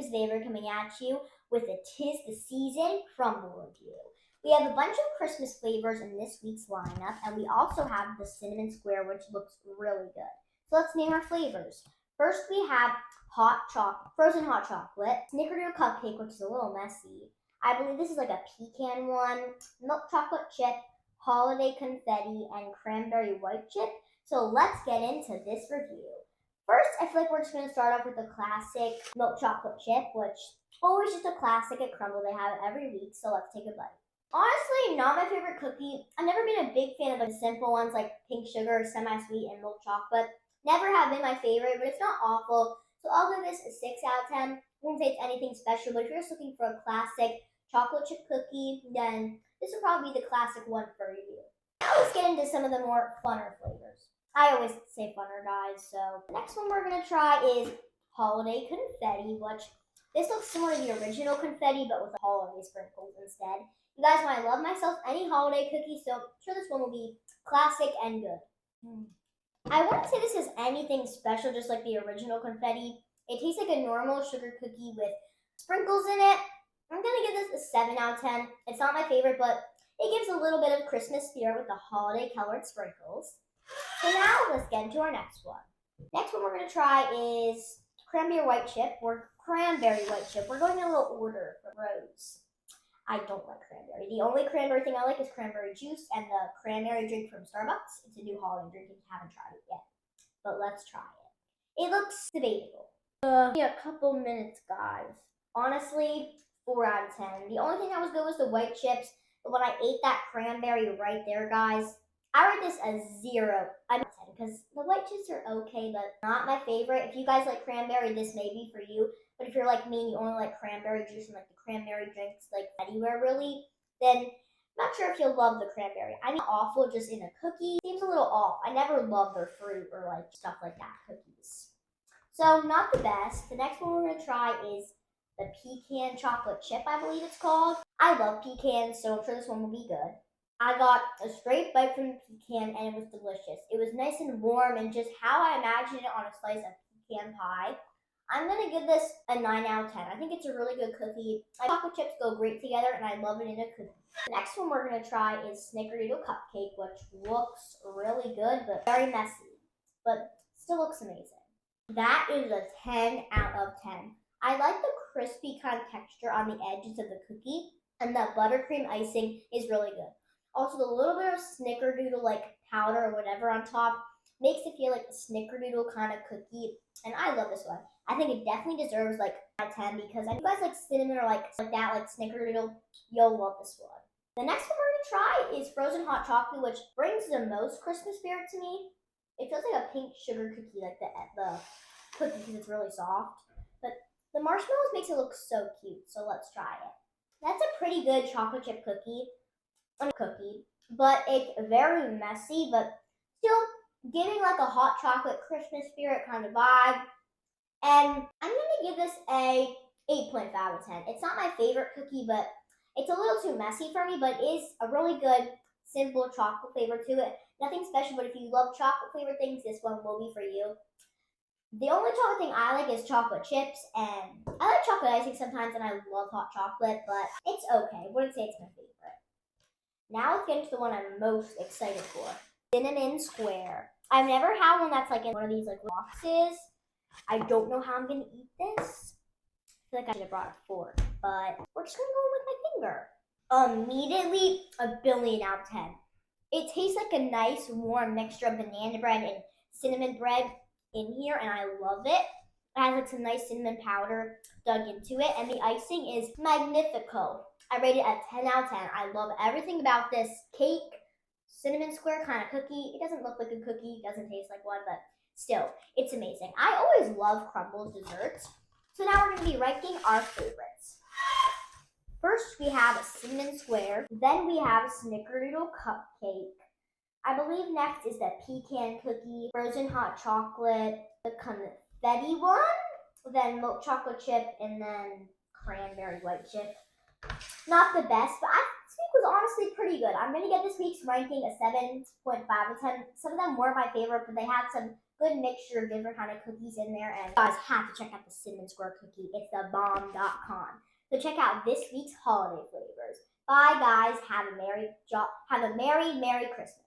Christmas is Avery coming at you with a Tis the Season Crumbl review. We have a bunch of Christmas flavors in this week's lineup, and we also have the cinnamon square, which looks really good. So let's name our flavors. First, we have frozen hot chocolate, snickerdoodle cupcake, which is a little messy. I believe this is like a pecan one, milk chocolate chip, holiday confetti, and cranberry white chip. So let's get into this review. First, I feel like we're just going to start off with the classic milk chocolate chip, which always just a classic at Crumbl. They have it every week, so let's take a bite. Honestly, not my favorite cookie. I've never been a big fan of the simple ones like pink sugar, semi-sweet, and milk chocolate. Never have been my favorite, but it's not awful. So I'll give this a 6 out of 10. I wouldn't say it's anything special, but if you're just looking for a classic chocolate chip cookie, then this would probably be the classic one for you. Now let's get into some of the more funner flavors. I always say funner, guys. So the next one we're going to try is holiday confetti, which this looks similar to the original confetti, but with holiday sprinkles instead. You guys know I love myself any holiday cookie, so I'm sure this one will be classic and good. I wouldn't say this is anything special, just like the original confetti. It tastes like a normal sugar cookie with sprinkles in it. I'm going to give this a 7 out of 10. It's not my favorite, but it gives a little bit of Christmas spirit with the holiday colored sprinkles. So now let's get into our next one. Next one we're going to try is cranberry white chip. We're going in a little order for Rose. I don't like cranberry. The only cranberry thing I like is cranberry juice and the cranberry drink from Starbucks. It's a new holiday drink if you haven't tried it yet. But let's try it. It looks debatable. A couple minutes, guys. Honestly, 4 out of 10. The only thing that was good was the white chips. But when I ate that cranberry right there, guys, I rate this a 0 out of 10 because the white chips are okay, but not my favorite. If you guys like cranberry, this may be for you. But if you're like me and you only like cranberry juice and like the cranberry drinks like anywhere really, then I'm not sure if you'll love the cranberry. I mean, awful just in a cookie. Seems a little off. I never love their fruit or like stuff like that cookies. So not the best. The next one we're going to try is the pecan chocolate chip, I believe it's called. I love pecans, so I'm sure this one will be good. I got a straight bite from the pecan and it was delicious. It was nice and warm and just how I imagined it on a slice of pecan pie. I'm going to give this a 9 out of 10. I think it's a really good cookie. Chocolate chips go great together and I love it in a cookie. The next one we're going to try is snickerdoodle cupcake, which looks really good but very messy, but still looks amazing. That is a 10 out of 10. I like the crispy kind of texture on the edges of the cookie, and the buttercream icing is really good. Also, the little bit of snickerdoodle like powder or whatever on top makes it feel like a snickerdoodle kind of cookie, and I love this one. I think it definitely deserves like a 10 because if you guys like cinnamon or like that, like snickerdoodle, you'll love this one. The next one we're going to try is frozen hot chocolate, which brings the most Christmas spirit to me. It feels like a pink sugar cookie, like the cookie because it's really soft. But the marshmallows makes it look so cute, so let's try it. That's a pretty good chocolate chip cookie, but it's very messy, but still giving like a hot chocolate Christmas spirit kind of vibe. And I'm going to give this a 8.5 out of 10. It's not my favorite cookie, but it's a little too messy for me, but it is a really good, simple chocolate flavor to it. Nothing special, but if you love chocolate flavored things, this one will be for you. The only chocolate thing I like is chocolate chips, and I like chocolate icing sometimes, and I love hot chocolate, but it's okay. I wouldn't say it's my favorite. Now let's get into the one I'm most excited for. Cinnamon square. I've never had one that's like in one of these like boxes. I don't know how I'm going to eat this. I feel like I should have brought a fork, but we're just going to go with my finger. Immediately, a billion out of 10. It tastes like a nice warm mixture of banana bread and cinnamon bread in here, and I love it. It has like some nice cinnamon powder dug into it, and the icing is magnifico. I rate it a 10 out of 10. I love everything about this cake, cinnamon square kind of cookie. It doesn't look like a cookie, it doesn't taste like one, but still, it's amazing. I always love Crumbl's desserts. So now we're going to be ranking our favorites. First, we have a cinnamon square. Then we have snickerdoodle cupcake. I believe next is the pecan cookie, frozen hot chocolate, the confetti one, then milk chocolate chip, and then cranberry white chip. Not the best, but this week was honestly pretty good. I'm going to get this week's ranking a 7.5 out of 10. Some of them were my favorite, but they had some good mixture of different kind of cookies in there. And you guys have to check out the cinnamon square cookie. It's the bomb.com. So check out this week's holiday flavors. Bye, guys. Have a merry Christmas.